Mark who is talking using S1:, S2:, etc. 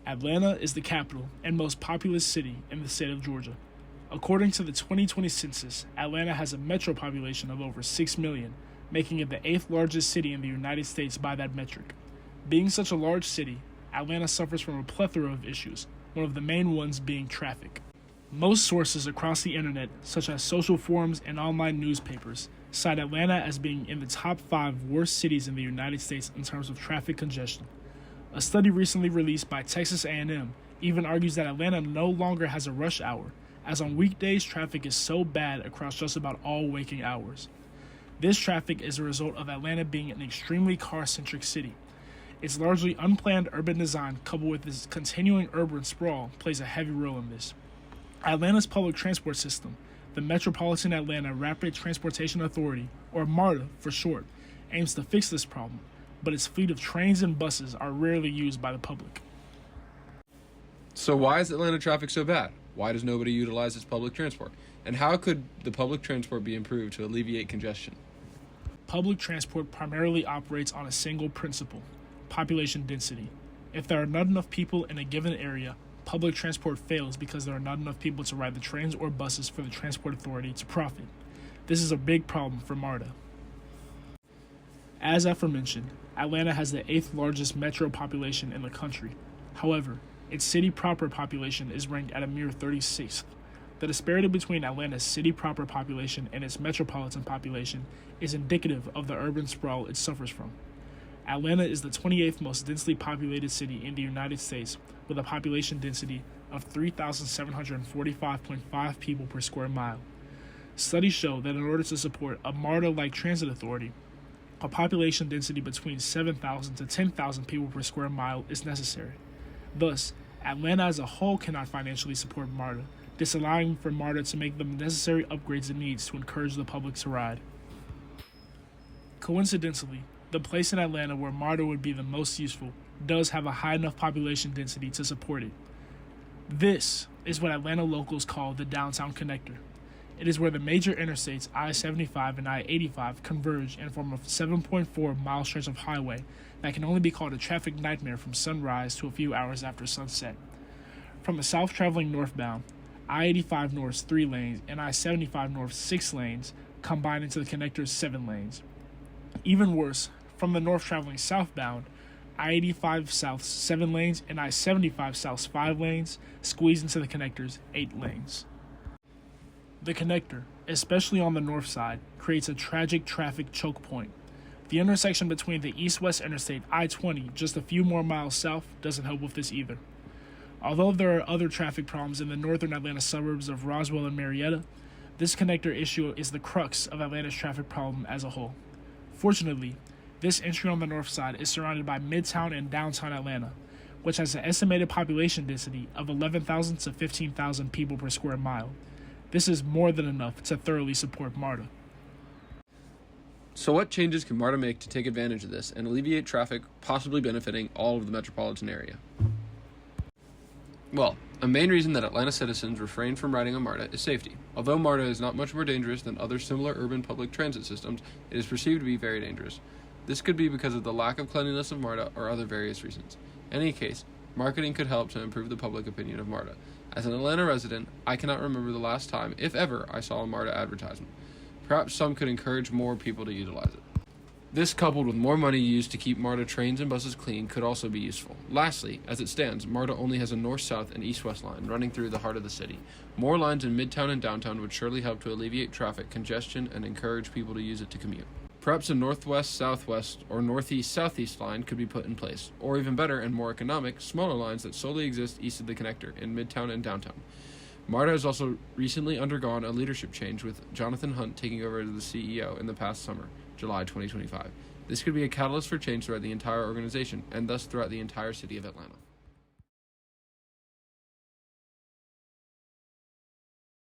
S1: Atlanta is the capital and most populous city in the state of Georgia. According to the 2020 census, Atlanta has a metro population of over 6 million, making it the 8th largest city in the United States by that metric. Being such a large city, Atlanta suffers from a plethora of issues, one of the main ones being traffic. Most sources across the internet, such as social forums and online newspapers, cite Atlanta as being in the top 5 worst cities in the United States in terms of traffic congestion. A study recently released by Texas A&M even argues that Atlanta no longer has a rush hour, as on weekdays traffic is so bad across just about all waking hours. This traffic is a result of Atlanta being an extremely car-centric city. Its largely unplanned urban design coupled with its continuing urban sprawl plays a heavy role in this. Atlanta's public transport system, the Metropolitan Atlanta Rapid Transportation Authority, or MARTA for short, aims to fix this problem, but its fleet of trains and buses are rarely used by the public.
S2: So why is Atlanta traffic so bad? Why does nobody utilize its public transport? And how could the public transport be improved to alleviate congestion?
S1: Public transport primarily operates on a single principle: population density. If there are not enough people in a given area, public transport fails because there are not enough people to ride the trains or buses for the transport authority to profit. This is a big problem for MARTA. As aforementioned, Atlanta has the 8th largest metro population in the country. However, its city proper population is ranked at a mere 36th. The disparity between Atlanta's city proper population and its metropolitan population is indicative of the urban sprawl it suffers from. Atlanta is the 28th most densely populated city in the United States, with a population density of 3,745.5 people per square mile. Studies show that in order to support a MARTA-like transit authority, a population density between 7,000 to 10,000 people per square mile is necessary. Thus, Atlanta as a whole cannot financially support MARTA, disallowing for MARTA to make the necessary upgrades it needs to encourage the public to ride. Coincidentally, the place in Atlanta where MARTA would be the most useful does have a high enough population density to support it. This is what Atlanta locals call the Downtown Connector. It is where the major interstates I-75 and I-85 converge and form a 7.4-mile stretch of highway that can only be called a traffic nightmare from sunrise to a few hours after sunset. From the south traveling northbound, I-85 North's 3 lanes and I-75 North's 6 lanes combine into the connector's 7 lanes. Even worse, from the north traveling southbound, I-85 South's 7 lanes and I-75 South's 5 lanes squeeze into the connector's 8 lanes. The connector, especially on the north side, creates a tragic traffic choke point. The intersection between the east-west interstate I-20 just a few more miles south doesn't help with this either. Although there are other traffic problems in the northern Atlanta suburbs of Roswell and Marietta, this connector issue is the crux of Atlanta's traffic problem as a whole. Fortunately, this entry on the north side is surrounded by Midtown and downtown Atlanta, which has an estimated population density of 11,000 to 15,000 people per square mile. This is more than enough to thoroughly support MARTA.
S2: So what changes can MARTA make to take advantage of this and alleviate traffic, possibly benefiting all of the metropolitan area? Well, a main reason that Atlanta citizens refrain from riding on MARTA is safety. Although MARTA is not much more dangerous than other similar urban public transit systems, it is perceived to be very dangerous. This could be because of the lack of cleanliness of MARTA or other various reasons. In any case, marketing could help to improve the public opinion of MARTA. As an Atlanta resident, I cannot remember the last time, if ever, I saw a MARTA advertisement. Perhaps some could encourage more people to utilize it. This, coupled with more money used to keep MARTA trains and buses clean, could also be useful. Lastly, as it stands, MARTA only has a north-south and east-west line running through the heart of the city. More lines in Midtown and downtown would surely help to alleviate traffic congestion and encourage people to use it to commute. Perhaps a northwest-southwest or northeast-southeast line could be put in place, or even better and more economic, smaller lines that solely exist east of the connector in Midtown and downtown. MARTA has also recently undergone a leadership change, with Jonathan Hunt taking over as the CEO in the past summer, July 2025. This could be a catalyst for change throughout the entire organization, and thus throughout the entire city of Atlanta.